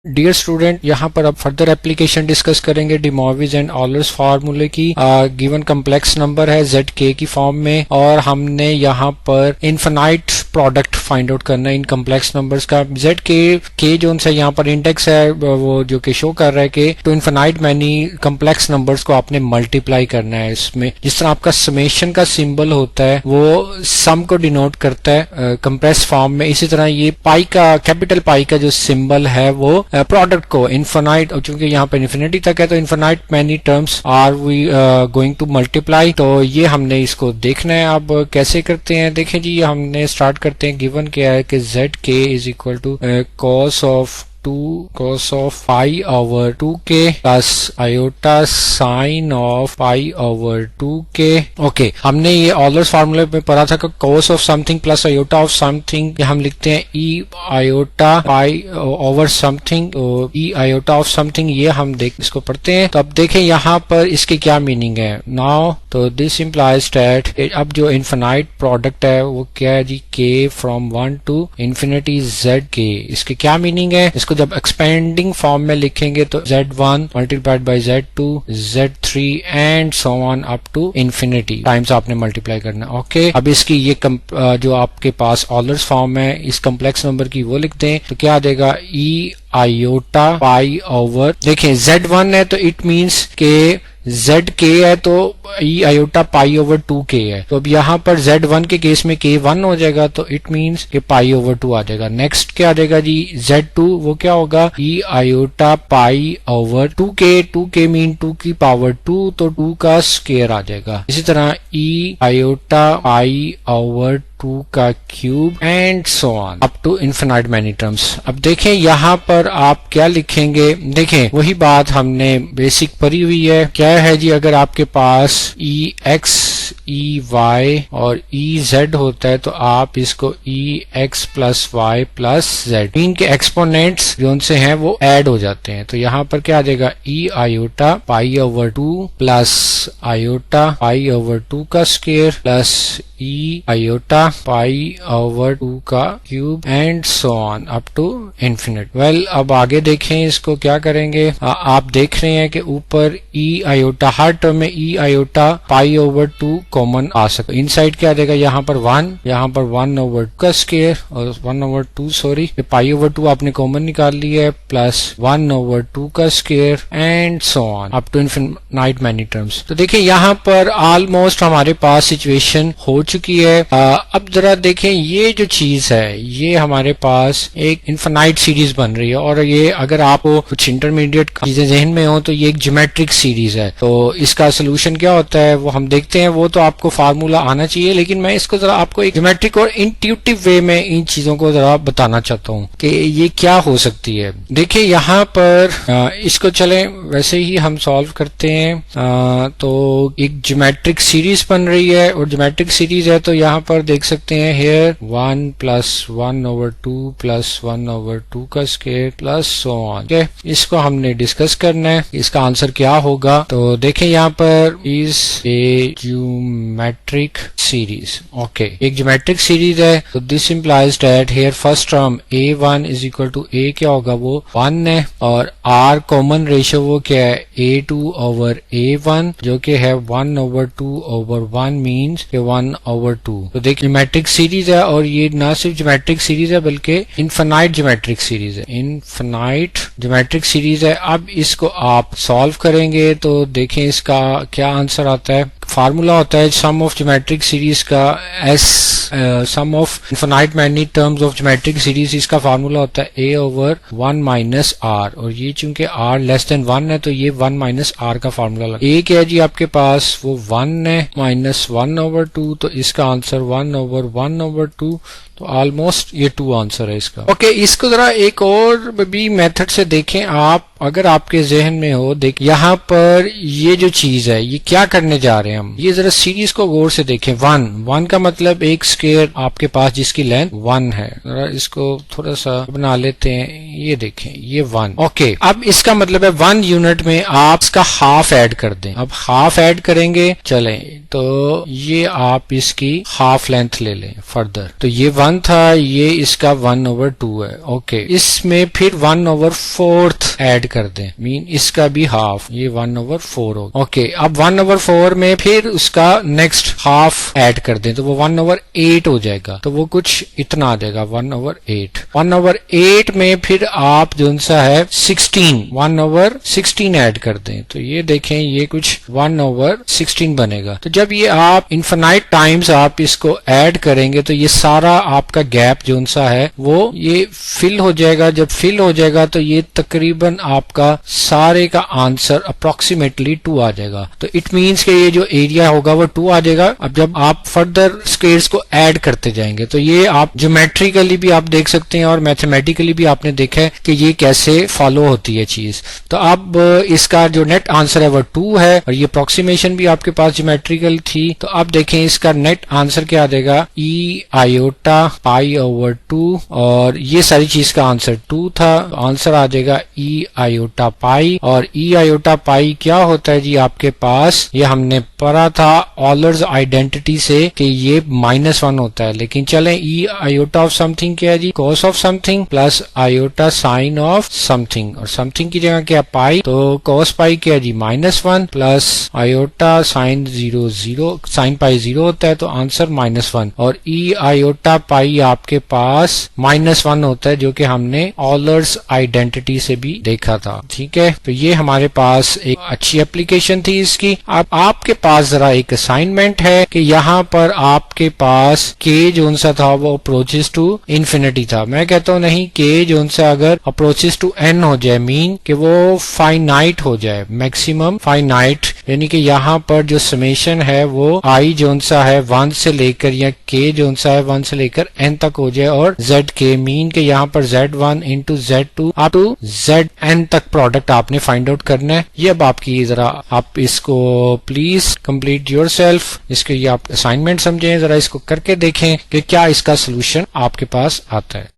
Dear student, यहाँ पर अब फर्दर एप्लीकेशन डिस्कस करेंगे डी मॉर्विस एंड ऑलर्स फार्मूले की। गिवन कम्प्लेक्स नंबर है जेड के की फॉर्म में और हमने यहाँ पर इनफिनाइट प्रोडक्ट फाइंड आउट करना है इन कम्प्लेक्स नंबर्स का। जेड के जो उनसे यहाँ पर इंडेक्स है वो जो कि शो कर रहा है कि to infinite many complex numbers को आपने मल्टीप्लाई करना है। इसमें जिस तरह आपका समेशन का सिंबल होता है वो सम को डिनोट करता है कंप्रेस फॉर्म में, इसी तरह ये पाई का कैपिटल पाई का जो सिंबल है वो प्रोडक्ट को इनफिनाइट, चूंकि यहाँ पर इन्फिनिटी तक है तो infinite many terms are we going to multiply. तो ये हमने इसको देखना है। अब कैसे करते हैं देखें जी, हमने स्टार्ट करते हैं। गिवन क्या है कि जेड के is equal to cos of pi over 2k plus iota sin of pi over 2k। Okay, हमने ये ऑलर्स फार्मूले में पढ़ा था कि cos of something plus iota of something हम लिखते हैं e iota pi over something, e iota of something। ये हम इसको पढ़ते हैं। तो अब देखें यहाँ पर इसकी क्या मीनिंग है नाउ। तो दिस इम्प्लाइज दैट अब जो इनफिनाइट प्रोडक्ट है वो क्या है जी, k from 1 to infinity zk। इसकी क्या मीनिंग है, इसको जब एक्सपेंडिंग फॉर्म में लिखेंगे तो z1 multiplied by z2 z3 and so on up to infinity times आपने मल्टीप्लाई करना। ओके, अब इसकी ये जो आपके पास ऑलर्स फॉर्म है इस कम्प्लेक्स नंबर की वो लिख दें तो क्या आ जाएगा, ई आयोटा पाई ओवर, देखें z1 है तो इट मीन्स के जेड के है तो ई आयोटा पाई ओवर 2k है। तो अब यहाँ पर z1 के केस में k 1 हो जाएगा तो इट मीन्स कि पाई ओवर 2 आ जाएगा। नेक्स्ट क्या आ जाएगा जी, z2 वो क्या होगा, ई iota pi over 2k mean 2 की पावर 2 तो 2 का स्क्वायर आ जाएगा। इसी तरह ई आयोटा पाई ओवर 2 का cube and so on up to infinite many terms. अब देखें यहाँ पर आप क्या लिखेंगे, देखें वही बात हमने बेसिक पढ़ी हुई है। क्या है जी, अगर आपके पास ई एक्स ई वाई और ई जेड होता है तो आप इसको e x plus y plus z इनके एक्सपोनेंट्स जो उनसे हैं वो ऐड हो जाते हैं। तो यहाँ पर क्या आ जाएगा, E iota pi over 2 plus iota pi over 2 का square plus E iota pi over 2 का cube and so on up to infinite. Well, अब आगे देखें इसको क्या करेंगे। आप देख रहे हैं कि ऊपर ई आयोटा हर टर्म में e iota pi over 2 common आ सकता है। इनसाइड क्या देगा, यहाँ पर 1, यहाँ पर 1 ओवर 2 का स्क्वायर और 1 ओवर 2 सॉरी पाई ओवर 2 आपने कॉमन निकाल लिया है प्लस 1 ओवर 2 का square and so on up to infinite many terms. तो देखिए यहाँ पर ऑलमोस्ट हमारे पास सिचुएशन हो चुकी है। अब जरा देखें ये जो चीज है ये हमारे पास एक इनफिनाइट सीरीज बन रही है और ये अगर आपको कुछ इंटरमीडिएट चीजें जहन में हो तो ये एक ज्योमेट्रिक सीरीज है। तो इसका सोल्यूशन क्या होता है वो हम देखते हैं। वो तो आपको फार्मूला आना चाहिए, लेकिन मैं इसको जरा आपको एक ज्योमेट्रिक और इंट्यूटिव वे में इन चीजों को जरा बताना चाहता हूँ कि ये क्या हो सकती है। देखिए यहाँ पर इसको चले वैसे ही हम सॉल्व करते हैं। तो एक ज्योमेट्रिक सीरीज बन रही है और ज्योमेट्रिक सीरीज है तो यहाँ पर देख सकते हैं here 1 plus 1 over 2 plus 1 over 2 का स्क्वायर प्लस सो ऑन। इसको हमने डिस्कस करना है, इसका आंसर क्या होगा। तो देखें यहाँ पर is a geometric series. Okay, एक ज्योमेट्रिक सीरीज है तो this implies that here first term a1 is equal to a क्या होगा वो 1 है और r कॉमन रेशियो वो क्या है a2 ओवर a1 जो कि है 1 ओवर 2 ओवर 1 मीन्स 1 ओवर 2। तो देखिए ज्योमेट्रिक सीरीज है और ये ना सिर्फ ज्योमेट्रिक सीरीज है बल्कि इनफिनाइट ज्योमेट्रिक सीरीज है, इनफिनाइट ज्योमेट्रिक सीरीज है। अब इसको आप सॉल्व करेंगे तो देखें इसका क्या आंसर आता है। फार्मूला होता है सम ऑफ ज्योमेट्रिक सीरीज का S, sum of infinite many terms of geometric series, इसका फार्मूला होता है a ओवर 1 माइनस आर और ये चूंकि r लेस देन 1 है तो ये 1 माइनस आर का फार्मूला लगा। a क्या है जी आपके पास वो 1 है माइनस 1 ओवर 2 तो इसका आंसर 1 ओवर 1 ओवर 2 तो ऑलमोस्ट ये 2 आंसर है इसका। ओके, इसको जरा एक और भी मेथड से देखें आप, अगर आपके जहन में हो। देख यहाँ पर ये जो चीज है ये क्या करने जा रहे हैं हम, ये जरा सीरीज को गौर से देखें। 1 का मतलब एक स्क्वायर आपके पास जिसकी लेंथ 1 है। जरा इसको थोड़ा सा बना लेते हैं, ये देखें ये 1। ओके, अब इसका मतलब है 1 यूनिट में आप इसका हाफ ऐड कर दें। अब हाफ ऐड करेंगे, चलें तो ये आप इसकी हाफ लेंथ ले लें फर्दर, तो ये 1 1 था ये इसका 1/2 है। ओके, इसमें फिर 1/4 ऐड कर दें, मीन इसका भी हाफ, ये 1/4 हो। ओके, अब 1/4 में फिर उसका नेक्स्ट हाफ ऐड कर दें तो वो 1/8 हो जाएगा, तो वो कुछ इतना आ जाएगा 1/8। 1/8 में फिर आप जो सा है 1/16 ऐड कर दें तो ये देखें ये कुछ 1/16 बनेगा। तो जब ये आप इन्फिनाइट टाइम्स आप इसको ऐड करेंगे तो ये सारा आपका गैप जो सा है वो ये फिल हो जाएगा। जब फिल हो जाएगा तो ये तकरीबन आपका सारे का आंसर अप्रोक्सीमेटली 2 आ जाएगा। तो इट मीन्स कि ये जो एरिया होगा वो 2 आ जाएगा। अब जब आप फर्दर स्क्वेयर्स को ऐड करते जाएंगे तो ये आप ज्योमेट्रिकली भी आप देख सकते हैं और मैथमेटिकली भी आपने देखा है कि ये कैसे फॉलो होती है चीज। तो अब इसका जो नेट आंसर है वो 2 है और ये अप्रोक्सीमेशन भी आपके पास ज्योमेट्रिकल थी। तो अब देखें इसका नेट आंसर क्या आ जाएगा, ई आयोटा पाई/2 और ये सारी चीज का आंसर 2 था। तो आंसर आ जाएगा ई आयोटा पाई। और ई आयोटा पाई क्या होता है जी आपके पास, ये हमने पढ़ा था ऑलर्स आइडेंटिटी से कि ये -1 होता है। लेकिन चलें ई आयोटा ऑफ समथिंग क्या है जी, cos of something plus iota sine of something, और समथिंग की जगह क्या पाई, तो कॉस पाई क्या है जी -1 plus iota sine 0 sine pi 0 होता है तो आंसर -1। और ई आयोटा पाई आपके पास -1 होता है जो कि हमने ऑलर्स आइडेंटिटी से भी देखा था। ठीक है, तो ये हमारे पास एक अच्छी एप्लीकेशन थी इसकी। अब आपके पास जरा एक असाइनमेंट है कि यहाँ पर आपके पास के जो सा था वो अप्रोचेस टू इन्फिनिटी था। मैं कहता हूँ नहीं, के जो सा अगर अप्रोचेस टू एन हो जाए मीन कि वो फाइनाइट हो जाए, मैक्सिमम फाइनाइट, यानी कि यहाँ पर जो समेशन है वो आई जो सा है 1 से लेकर या के जो सा है 1 से लेकर n तक हो जाए और z के मीन के यहाँ पर z1 into z2 up to zn तक प्रोडक्ट आपने फाइंड आउट करना है। ये अब आपकी जरा आप इसको प्लीज कंप्लीट योरसेल्फ, इसके ये आप असाइनमेंट समझें, जरा इसको करके देखें कि क्या इसका सोल्यूशन आपके पास आता है।